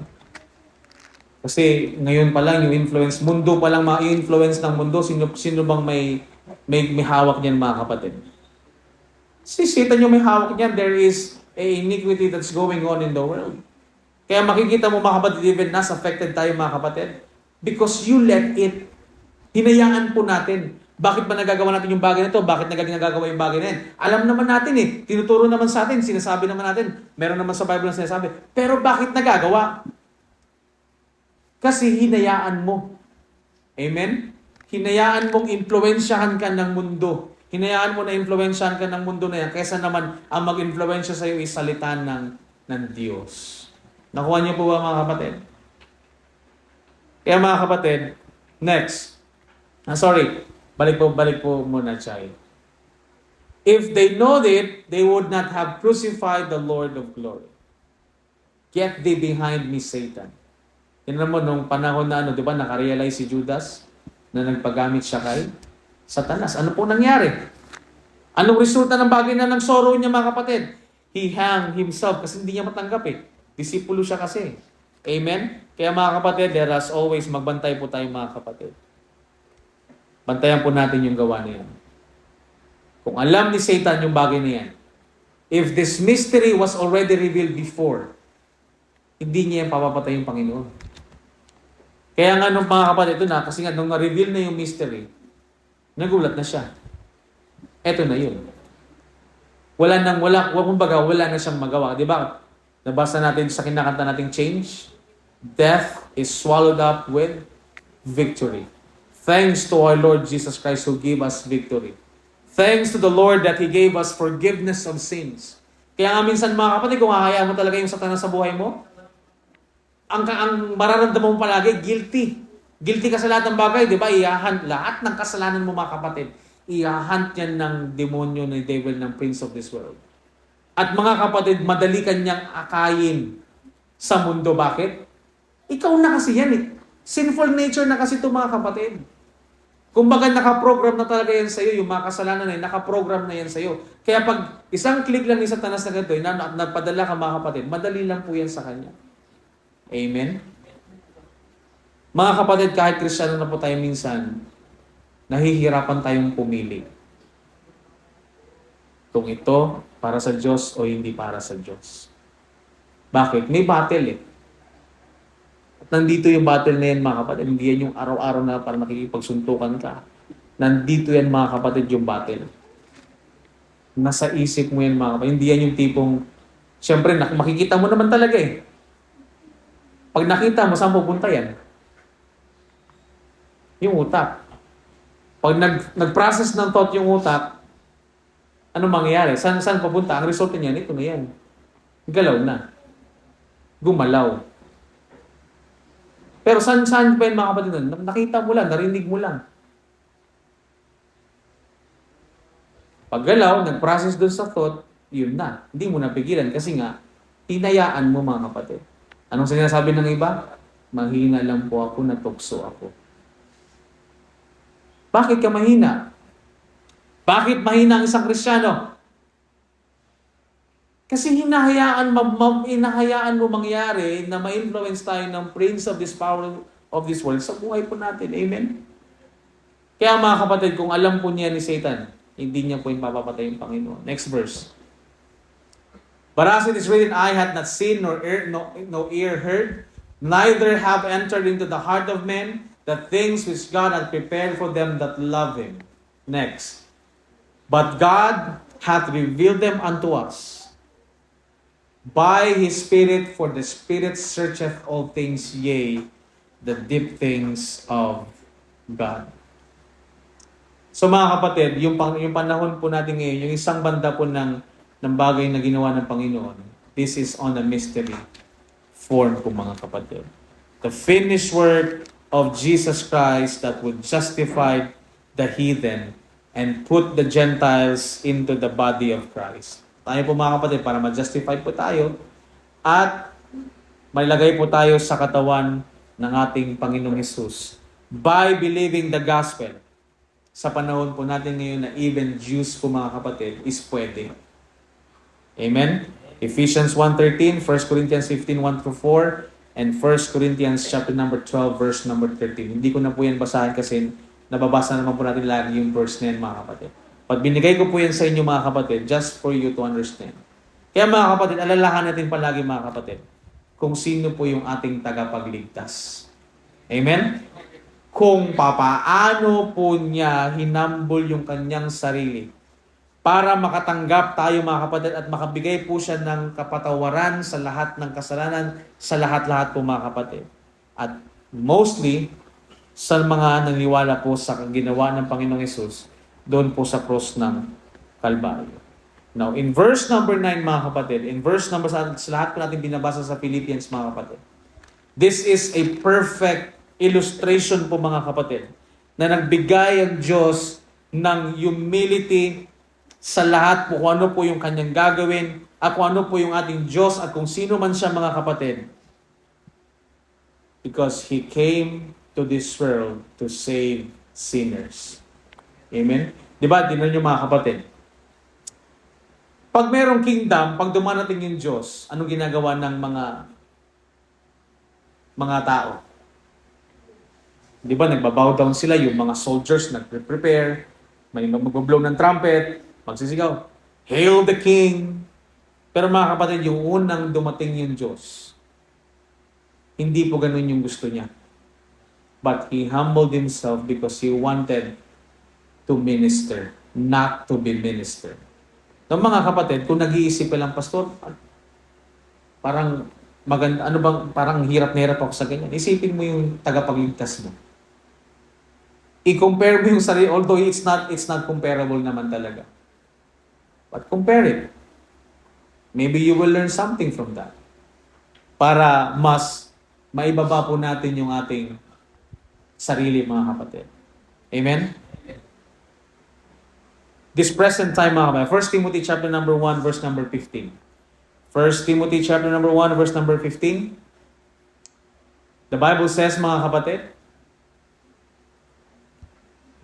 Kasi ngayon pa lang yung influence, mundo pa lang ma-influence ng mundo, sino bang may hawak niyan mga kapatid? Si Satan yung may hawak niyan, there is a iniquity that's going on in the world. Kaya makikita mo mga kapatid, even nas affected tayo mga kapatid, because you let it. Hinayaan po natin. Bakit ba nagagawa natin yung bagay na ito? Bakit nagagawa yung bagay na yan? Alam naman natin eh. Tinuturo naman sa atin. Sinasabi naman natin. Meron naman sa Bible na sinasabi. Pero bakit nagagawa? Kasi hinayaan mo. Amen? Hinayaan mong impluwensyahan ka ng mundo. Hinayaan mo na impluwensyahan ka ng mundo na yan kaysa naman ang mag-impluwensya sa iyo is salita ng Diyos. Nakuha niyo po ba mga kapatid? Kaya mga kapatid, next. Balik po muna, Chay. If they know it, they would not have crucified the Lord of glory. Get thee behind me, Satan. Yan naman nung panahon na di ba, nakarealize si Judas na nagpagamit siya kay Satanas. Ano po nangyari? Anong resulta ng bagay na ng sorrow niya, mga kapatid? He hung himself kasi hindi niya matanggap eh. Disipulo siya kasi. Amen? Kaya mga kapatid, there as always, magbantay po tayo mga kapatid. Bantayan po natin yung gawa na yan. Kung alam ni Satan yung bagay na yan, if this mystery was already revealed before, hindi niya yung papapatay yung Panginoon. Kaya nga nung mga kapatid, ito na, kasi nga nung na-reveal na yung mystery, nagulat na siya. Eto na yun. Wala na siyang magawa. Di ba? Nabasa natin sa kinakanta nating change. Death is swallowed up with victory. Thanks to our Lord Jesus Christ who gave us victory. Thanks to the Lord that He gave us forgiveness of sins. Kaya nga minsan mga kapatid, kung hahayaan mo talaga yung Satanas sa buhay mo, ang mararamdaman mo palagi, guilty. Guilty ka sa lahat ng bagay, di ba? Iyahan lahat ng kasalanan mo mga kapatid. Iyahan yan ng demonyo, ng devil, ng prince of this world. At mga kapatid, madali kanyang akayin sa mundo. Bakit? Ikaw na kasi yan eh. Sinful nature na kasi ito mga kapatid. Kumbaga nakaprogram na talaga yan sa'yo, yung mga kasalanan na yan, nakaprogram na yan sa'yo. Kaya pag isang click lang ni Satanas na ganito, napadala ka mga kapatid, madali lang po yan sa kanya. Amen? Mga kapatid, kahit Kristiyano na po tayo minsan, nahihirapan tayong pumili. Kung ito para sa Diyos o hindi para sa Diyos. Bakit? May battle eh. Nandito yung battle na yan mga kapatid. Hindi yan yung araw-araw na para nakikipagsuntukan ka. Nandito yan mga kapatid yung battle. Nasa isip mo yan mga kapatid. Hindi yan yung tipong, siyempre makikita mo naman talaga eh. Pag nakita mo, saan pupunta yan? Yung utak. Pag nag-process ng thought yung utak, ano mangyayari? Saan pupunta? Ang result niyan, ito na yan. Galaw na. Gumalaw. Pero saan pa yun mga kapatid? Nakita mo lang, narinig mo lang. Paggalaw, nag-process doon sa thought, yun na. Hindi mo napigilan kasi nga, hinayaan mo mga kapatid. Anong sinasabi ng iba? Mahina lang po ako, natukso ako. Bakit ka mahina? Bakit mahina ang isang Kristiyano? Kasi hinahayaan mo mangyari na ma-influence tayo ng prince of this power of this world sa buhay po natin. Amen? Kaya mga kapatid, kung alam po niya ni Satan, hindi niya po yung mapapatay yung Panginoon. Next verse. But as it is written, I had not seen nor ear heard, neither have entered into the heart of men the things which God hath prepared for them that love Him. Next. But God hath revealed them unto us by His Spirit, for the Spirit searcheth all things, yea, the deep things of God. So mga kapatid, yung panahon po natin ngayon, yung isang banda po ng bagay na ginawa ng Panginoon, this is on a mystery form po mga kapatid. The finished work of Jesus Christ that would justify the heathen and put the Gentiles into the body of Christ. Tayo po mga kapatid, para ma-justify po tayo at malagay po tayo sa katawan ng ating Panginoong Hesus by believing the gospel. Sa panahon po natin ngayon na even Jews po mga kapatid is pwede. Amen? Ephesians 1:13, 1 Corinthians 15:1-4, and 1 Corinthians chapter number 12, verse number 13. Hindi ko na po yan basahin kasi nababasa naman po natin lagi yung verse na yan mga kapatid. Pag binigay ko po yan sa inyo mga kapatid, just for you to understand. Kaya mga kapatid, alalahan natin palagi mga kapatid, kung sino po yung ating tagapagligtas. Amen? kung papaano po niya hinambol yung kanyang sarili para makatanggap tayo mga kapatid at makabigay po siya ng kapatawaran sa lahat ng kasalanan, sa lahat-lahat po mga kapatid. At mostly, sa mga naniniwala po sa ginawa ng Panginoong Hesus, doon po sa cross ng Kalbaryo. Now, in verse number 9 mga kapatid, in verse number sa lahat po natin binabasa sa Philippians mga kapatid, this is a perfect illustration po mga kapatid na nagbigay ang Diyos ng humility sa lahat po kung ano po yung kanyang gagawin at kung ano po yung ating Diyos at kung sino man siya mga kapatid. Because He came to this world to save sinners. Amen? Diba? Tingnan nyo mga kapatid. Pag merong kingdom, pag dumarating yung Diyos, anong ginagawa ng mga tao? Di ba, nagbabow down sila, yung mga soldiers nagre-prepare, may mag-blow ng trumpet, magsisigaw, Hail the King! Pero mga kapatid, yung unang dumating yung Diyos, hindi po ganun yung gusto niya. But He humbled Himself because He wanted to minister, not to be ministered. So mga kapatid, kung nag-iisip ka lang, Pastor, parang maganda, ano bang, parang hirap na hirap ako sa ganyan. Isipin mo yung tagapagligtas mo. I-compare mo yung sarili, although it's not comparable naman talaga. But compare it. Maybe you will learn something from that. Para mas maibaba po natin yung ating sarili, mga kapatid. Amen? This present time, mga kapatid. 1 Timothy chapter number 1, verse number 15. 1 Timothy chapter number 1, verse number 15. The Bible says, mga kapatid,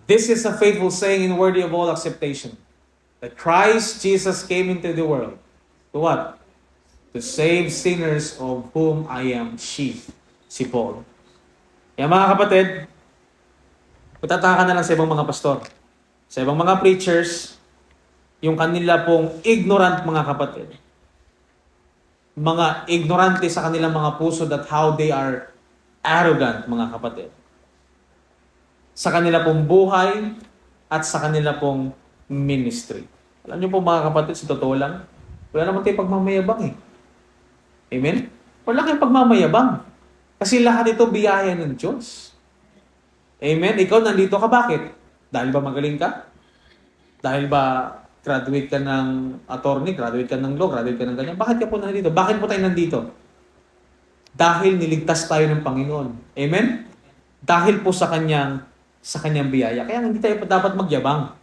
this is a faithful saying and worthy of all acceptation, that Christ Jesus came into the world. To what? To save sinners, of whom I am chief. Si Paul. Kaya mga kapatid, matataka na lang sa ibang mga pastor, sa ibang mga preachers, yung kanila pong ignorant mga kapatid. Mga ignorante sa kanilang mga puso that how they are arrogant mga kapatid. Sa kanila pong buhay at sa kanila pong ministry. Alam niyo po mga kapatid, sa totoo lang, wala naman tayong pagmamayabang eh. Amen? Wala kayong pagmamayabang. Kasi lahat ito biyaya ng Diyos. Amen? Ikaw nandito ka, bakit? Dahil ba magaling ka? Dahil ba graduate ka ng attorney, graduate ka ng law, graduate ka ng ganyan? Bakit ka po nandito? Bakit po tayo nandito? Dahil niligtas tayo ng Panginoon. Amen? Dahil po sa kanyang biyaya. Kaya hindi tayo dapat magyabang.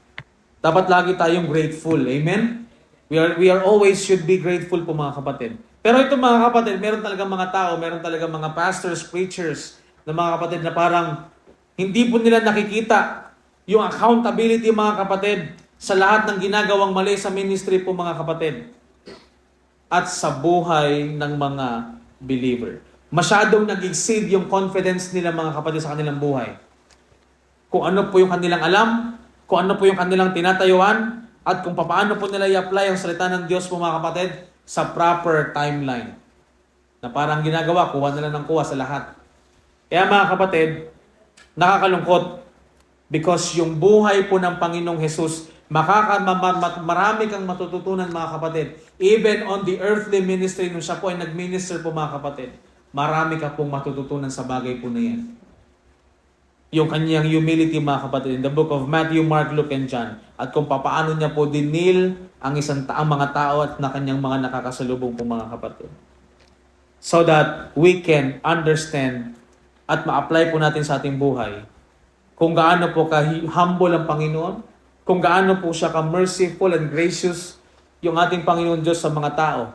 Dapat lagi tayong grateful. Amen? We are always should be grateful po mga kapatid. Pero ito mga kapatid, meron talagang mga tao, meron talagang mga pastors, preachers, na mga kapatid na parang hindi po nila nakikita yung accountability mga kapatid sa lahat ng ginagawang mali sa ministry po mga kapatid at sa buhay ng mga believer. Masyadong nag-exceed yung confidence nila mga kapatid sa kanilang buhay. Kung ano po yung kanilang alam, kung ano po yung kanilang tinatayuan, at kung paano po nila i-apply ang salita ng Diyos po mga kapatid sa proper timeline. Na parang ginagawa, kuha na lang ng kuha sa lahat. Kaya mga kapatid, nakakalungkot because yung buhay po ng Panginoong Hesus, marami kang matututunan mga kapatid. Even on the earthly ministry, nung siya po ay nag-minister po mga kapatid, marami ka pong matututunan sa bagay po na yan. Yung kanyang humility mga kapatid in the book of Matthew, Mark, Luke, and John. At kung paano niya po dinil ang mga tao at na kanyang mga nakakasalubong po mga kapatid. So that we can understand at ma-apply po natin sa ating buhay kung gaano po ka-humble ang Panginoon, kung gaano po siya ka-merciful and gracious yung ating Panginoon Diyos sa mga tao.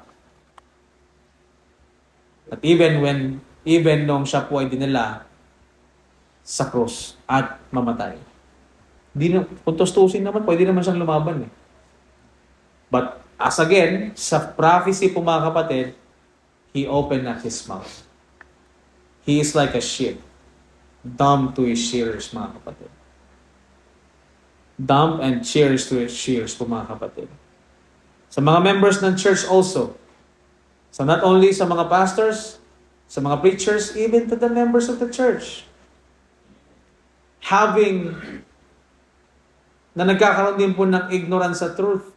At even nung siya po ay dinala sa krus at mamatay. Kung tustusin naman, pwede naman siyang lumaban eh. But as again, sa prophecy po mga kapatid, He opened not His mouth. He is like a sheep, dumb to his shearers mga kapatid. Dumb and shears to his shears po mga kapatid. Sa mga members ng church also, so not only sa mga pastors, sa mga preachers, even to the members of the church. having na nagkakaroon din po ng ignorance sa truth.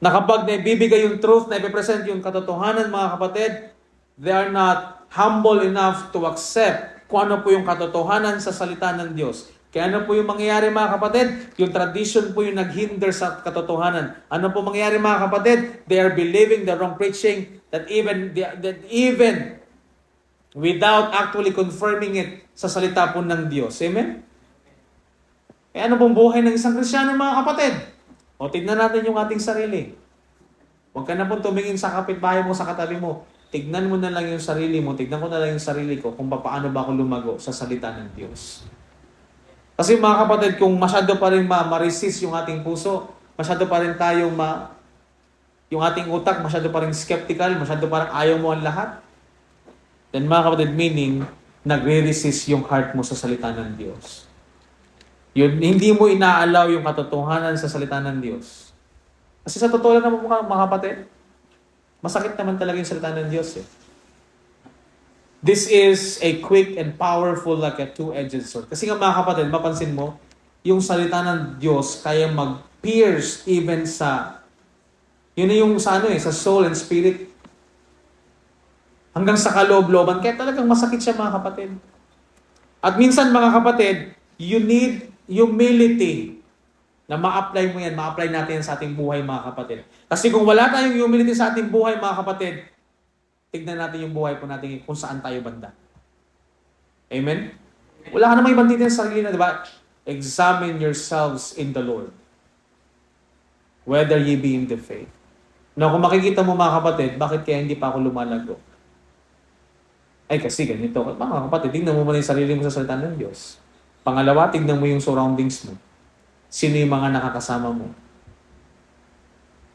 Na kapag naibibigay yung truth, na ipipresent yung katotohanan, mga kapatid, they are not humble enough to accept kung ano po yung katotohanan sa salita ng Diyos. Kaya ano po yung mangyayari, mga kapatid? Yung tradition po yung naghinder sa katotohanan. Ano po mangyayari, mga kapatid? They are believing the wrong preaching that even without actually confirming it sa salita po ng Diyos. Amen? Eh ano pong buhay ng isang Kristyano, mga kapatid? O tignan natin yung ating sarili. Huwag ka na pong tumingin sa kapitbahay mo, sa katabi mo. Tignan mo na lang yung sarili mo, tignan ko na lang yung sarili ko kung paano ba ako lumago sa salita ng Diyos. Kasi mga kapatid, kung masyado pa rin ma-resist yung ating puso, masyado pa rin tayong yung ating utak, masyado pa rin skeptical, masyado pa rin ayaw mo ang lahat, then mga kapatid, meaning, nagre-resist yung heart mo sa salita ng Diyos. Yun, hindi mo inaalaw yung katotohanan sa salita ng Diyos. Kasi sa totoo lang naman mga kapatid, masakit naman talaga yung salita ng Diyos eh. This is a quick and powerful like a two-edged sword. Kasi nga mga kapatid, mapansin mo, yung salita ng Diyos kaya mag-pierce even sa, yun na yung sa sa soul and spirit. Hanggang sa kaloob-looban. Kaya talagang masakit siya mga kapatid. At minsan mga kapatid, you need humility na ma-apply mo yan, ma-apply natin yan sa ating buhay mga kapatid. Kasi kung wala tayong humility sa ating buhay mga kapatid, tignan natin yung buhay po natin kung saan tayo banda. Amen? Wala ka namang ibang titin sa sarili na, di ba? Examine yourselves in the Lord. Whether ye be in the faith. Now, kung makikita mo mga kapatid, bakit kaya hindi pa ako lumalago? Ay, kasi ganito. Mga kapatid, tignan mo muna yung sarili mo sa salita ng Diyos. Pangalawa, tignan mo yung surroundings mo. Sino yung mga nakakasama mo?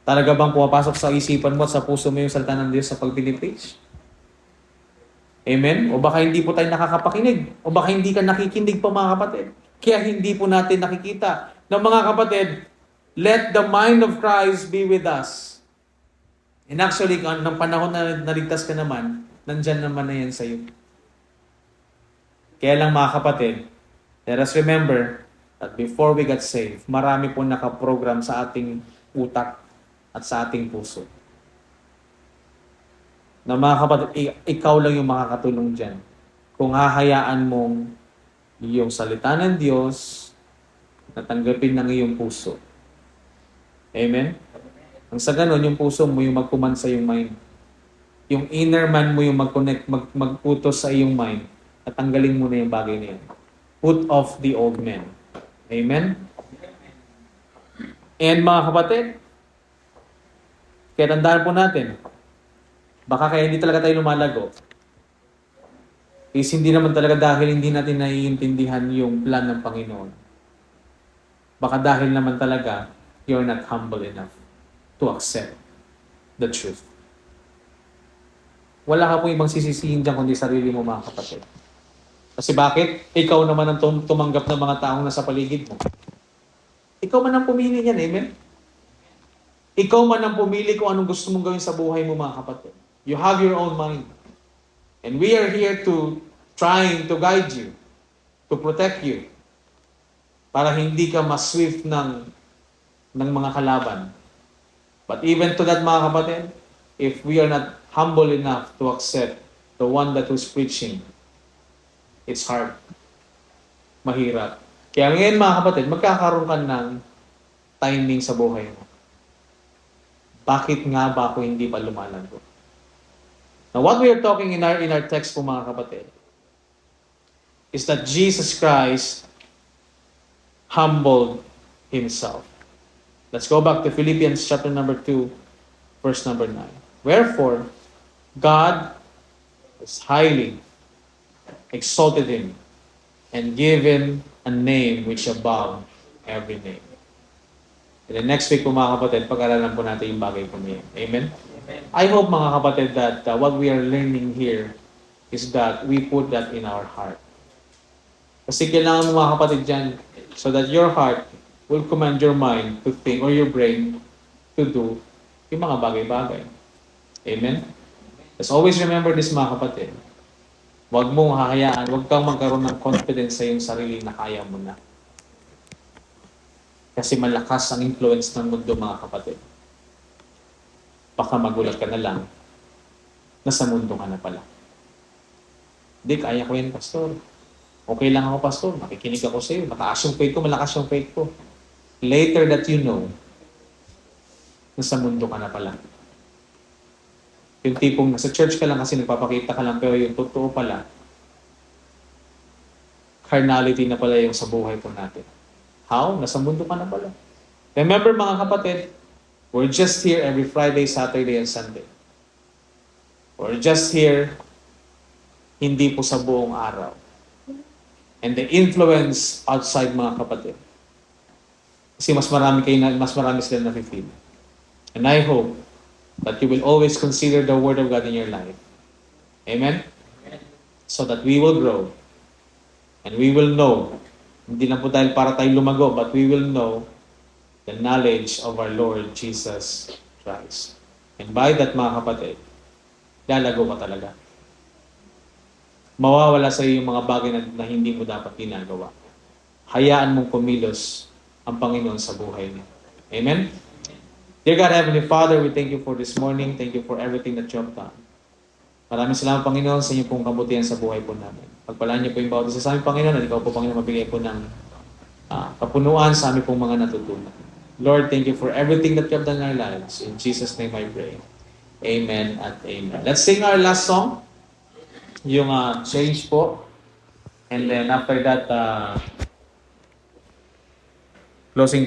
Talaga bang pumapasok sa isipan mo at sa puso mo yung salita ng Diyos sa pag-preach? Amen? O baka hindi po tayo nakakapakinig. O baka hindi ka nakikinig pa mga kapatid. Kaya hindi po natin nakikita. Na mga kapatid, let the mind of Christ be with us. And actually, nang panahon na naligtas ka naman, nandyan naman na yan sa iyo. Kaya lang mga kapatid, let us remember that before we got saved, marami po nakaprogram sa ating utak at sa ating puso. Na mga kapatid, ikaw lang yung makakatulong dyan. Kung hahayaan mong yung salita ng Diyos na tanggapin ng iyong puso. Amen? Ang sa ganun, yung puso mo yung mag-command sa iyong mind. Yung inner man mo yung mag-connect, mag-utos sa iyong mind at tanggalin mo na yung bagay na yun. Put off the old man. Amen? And mga kapatid, kaya tandaan po natin, baka kaya hindi talaga tayo lumalago, is hindi naman talaga dahil hindi natin naiintindihan yung plan ng Panginoon. Baka dahil naman talaga, you're not humble enough to accept the truth. Wala ka pong ibang sisisihin dyan kundi sarili mo mga kapatid. Kasi bakit? Ikaw naman ang tumanggap ng mga taong nasa paligid mo. Ikaw man ang pumili niyan, amen? Ikaw man ang pumili kung anong gusto mong gawin sa buhay mo mga kapatid. You have your own mind. And we are here to trying to guide you, to protect you, para hindi ka ma-swift ng mga kalaban. But even to that mga kapatid, if we are not humble enough to accept the one that was preaching, it's hard. Mahirap. Kaya ngayon mga kapatid, magkakaroon ka ng timing sa buhay mo. Bakit nga ba ako hindi pa lumalago? Now what we are talking in our text po mga kapatid, is that Jesus Christ humbled Himself. Let's go back to Philippians chapter number 2, verse number 9. Wherefore, God has highly exalted Him and given a name which above every name. And then next week po mga kapatid, pag-aralan po natin yung bagay po niya. Amen? I hope mga kapatid that what we are learning here is that we put that in our heart. Kasi kailangan mo mga kapatid dyan so that your heart will command your mind to think or your brain to do yung mga bagay-bagay. Amen? Let's always remember this mga kapatid. Huwag mong hahayaan, huwag kang magkaroon ng confidence sa iyong sarili na kaya mo na. Kasi malakas ang influence ng mundo, mga kapatid. Baka magulat ka na lang na sa mundo ka na pala. Hindi, kaya ko yan, pastor. Okay lang ako, pastor. Makikinig ako sa iyo. Mataas yung faith ko, malakas yung faith ko. Later that you know, na sa mundo ka na pala. Yung tipong nasa church ka lang kasi nagpapakita ka lang, pero yung totoo pala, carnality na pala yung sa buhay po natin. How? Nasa mundo ka na pala. Remember mga kapatid, we're just here every Friday, Saturday, and Sunday. We're just here, hindi po sa buong araw. And the influence outside, mga kapatid. Kasi mas marami sila na-feel. And I hope that you will always consider the Word of God in your life. Amen? So that we will grow. And we will know, hindi lang po dahil para tayo lumago, but we will know the knowledge of our Lord Jesus Christ. And by that, mga kapatid, lalago ka talaga. Mawawala sa iyo yung mga bagay na hindi mo dapat ginagawa. Hayaan mong kumilos ang Panginoon sa buhay niyo. Amen? Dear God, Heavenly Father, we thank you for this morning. Thank you for everything that you have done. Maraming salamat, Panginoon, sa inyong pong kabutihan sa buhay po namin. Pagpalaan niyo po yung bawat isa sa aming Panginoon, at ikaw po, Panginoon, mabigay po ng kapunuan sa aming pong mga natutunan. Lord, thank you for everything that you have done in our lives. In Jesus' name I pray. Amen at amen. Let's sing our last song, yung Change po. And then after that, closing